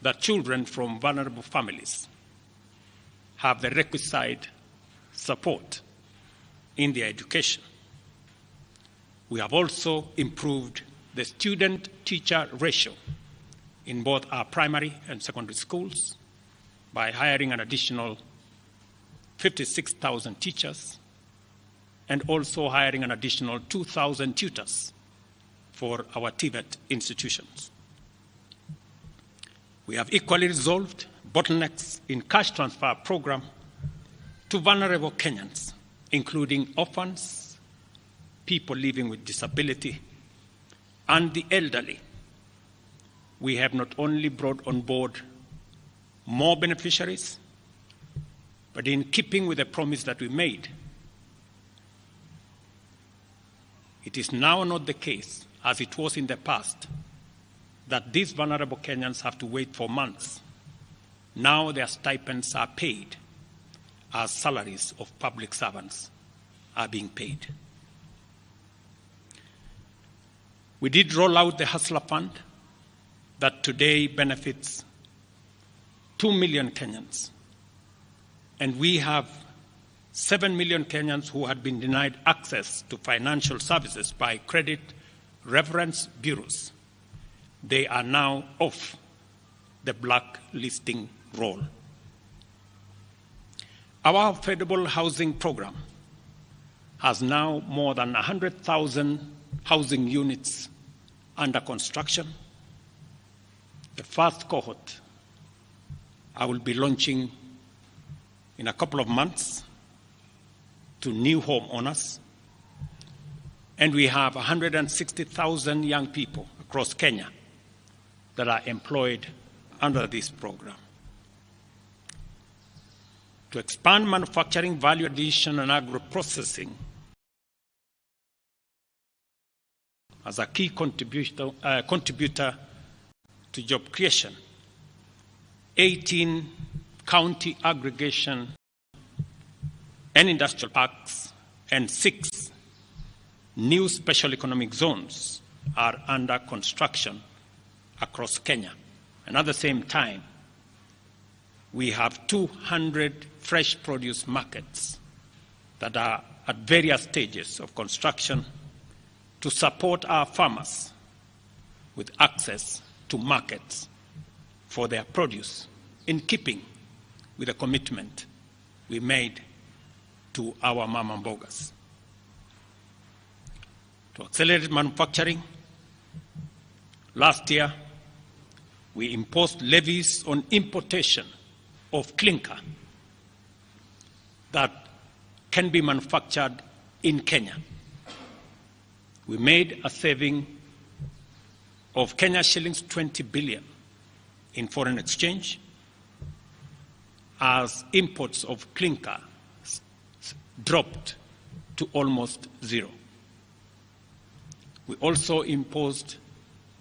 that children from vulnerable families have the requisite support in their education. We have also improved the student-teacher ratio in both our primary and secondary schools by hiring an additional 56,000 teachers and also hiring an additional 2,000 tutors for our TVET institutions. We have equally resolved bottlenecks in cash transfer program to vulnerable Kenyans, including orphans, people living with disability, and the elderly. We have not only brought on board more beneficiaries, but in keeping with the promise that we made, it is now not the case, as it was in the past, that these vulnerable Kenyans have to wait for months. Now their stipends are paid as salaries of public servants are being paid. We did roll out the Hustler Fund that today benefits 2 million Kenyans. And we have 7 million Kenyans who had been denied access to financial services by credit reference bureaus. They are now off the blacklisting roll. Our affordable housing program has now more than 100,000 housing units under construction. The first cohort I will be launching in a couple of months to new homeowners. And we have 160,000 young people across Kenya that are employed under this program. To expand manufacturing, value addition, and agro-processing as a key contributor to job creation, 18 county aggregation and industrial parks and 6 new special economic zones are under construction across Kenya. And at the same time, we have 200 fresh produce markets that are at various stages of construction to support our farmers with access to markets for their produce, in keeping with the commitment we made to our mama mbogas. To accelerate manufacturing, last year we imposed levies on importation of clinker that can be manufactured in Kenya. We made a saving of Kenya shillings 20 billion in foreign exchange as imports of clinker dropped to almost zero. We also imposed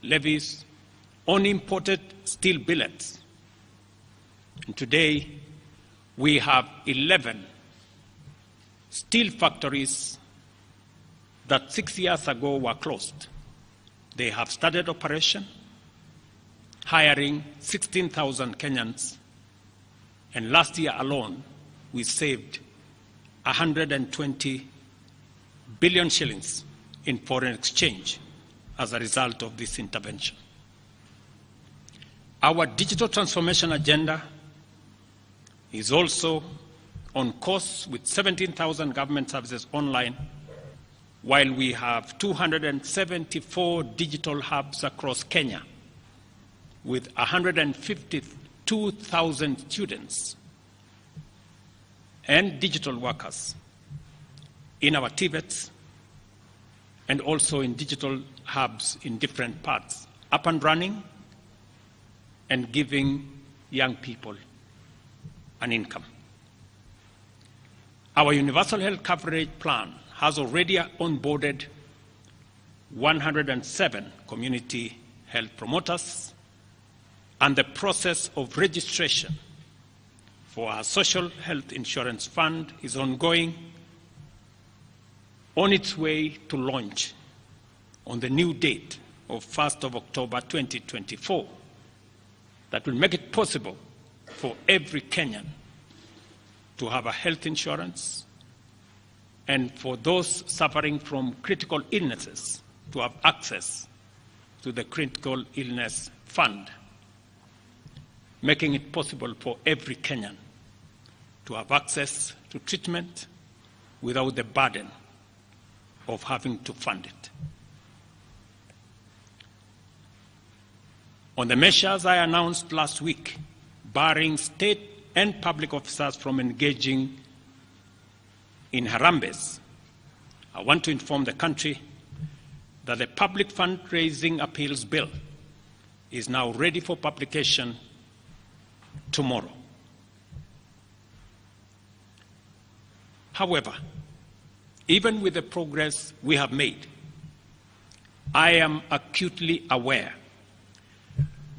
levies on imported steel billets. And today, we have 11 steel factories that 6 years ago were closed. They have started operation, hiring 16,000 Kenyans. And last year alone, we saved 120 billion shillings in foreign exchange as a result of this intervention. Our digital transformation agenda is also on course with 17,000 government services online, while we have 274 digital hubs across Kenya with 152,000 students and digital workers in our TVETs and also in digital hubs in different parts, up and running and giving young people an income. Our universal health coverage plan has already onboarded 107 community health promoters, and the process of registration for our social health insurance fund is ongoing, on its way to launch on the new date of 1st of October 2024. that will make it possible for every Kenyan to have a health insurance, and for those suffering from critical illnesses to have access to the Critical Illness Fund, making it possible for every Kenyan to have access to treatment without the burden of having to fund it. On the measures I announced last week, barring state and public officers from engaging in harambes, I want to inform the country that the Public Fundraising Appeals Bill is now ready for publication tomorrow. However, even with the progress we have made, I am acutely aware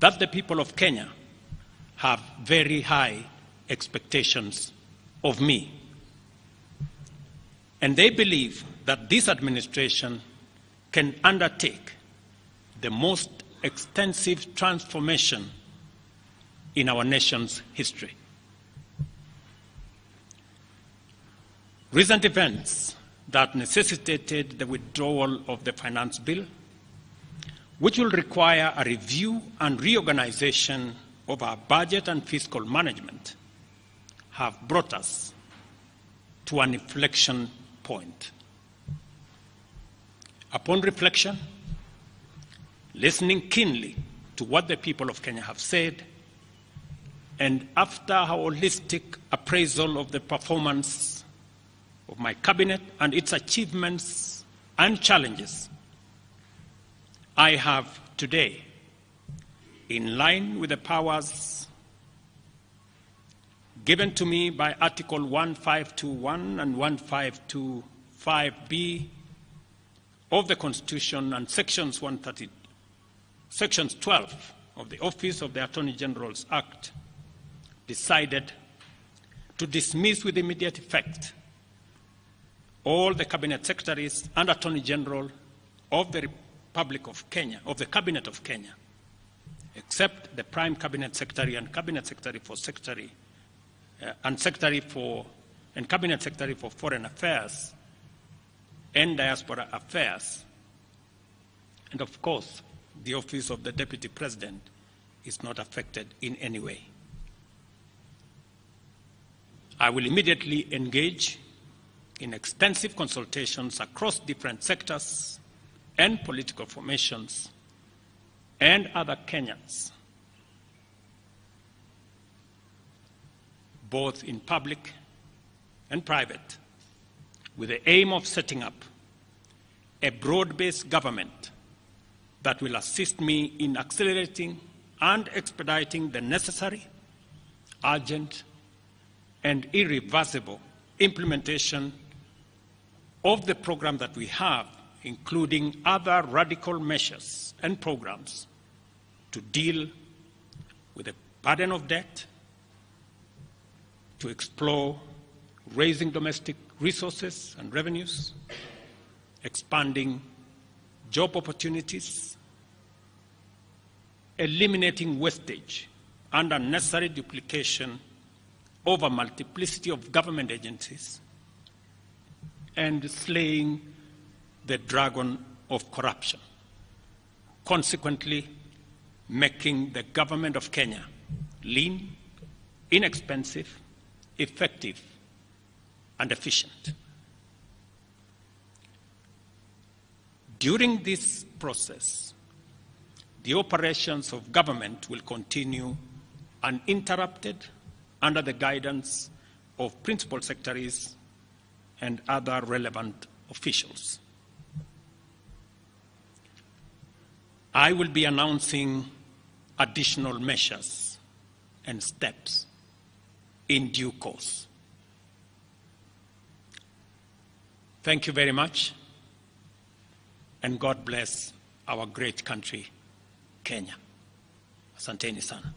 that the people of Kenya have very high expectations of me. And they believe that this administration can undertake the most extensive transformation in our nation's history. Recent events that necessitated the withdrawal of the finance bill, which will require a review and reorganization of our budget and fiscal management, have brought us to an inflection point. Upon reflection, listening keenly to what the people of Kenya have said, and after a holistic appraisal of the performance of my cabinet and its achievements and challenges, I have today, in line with the powers given to me by Article 1521 and 1525B of the Constitution and Sections 12 of the Office of the Attorney General's Act, decided to dismiss with immediate effect all the Cabinet Secretaries and Attorney General of the Republic of Kenya, of the Cabinet of Kenya, except the Prime Cabinet Secretary and Cabinet Secretary for Cabinet Secretary for Foreign Affairs and Diaspora Affairs. And of course, the Office of the Deputy President is not affected in any way. I will immediately engage in extensive consultations across different sectors and political formations and other Kenyans, both in public and private, with the aim of setting up a broad-based government that will assist me in accelerating and expediting the necessary, urgent, and irreversible implementation of the program that we have, including other radical measures and programs to deal with the burden of debt, to explore raising domestic resources and revenues, expanding job opportunities, eliminating wastage and unnecessary duplication of a multiplicity of government agencies, and slaying the dragon of corruption, consequently making the government of Kenya lean, inexpensive, effective, and efficient. During this process, the operations of government will continue uninterrupted under the guidance of principal secretaries and other relevant officials. I will be announcing additional measures and steps in due course. Thank you very much, and God bless our great country, Kenya. Asanteni sana.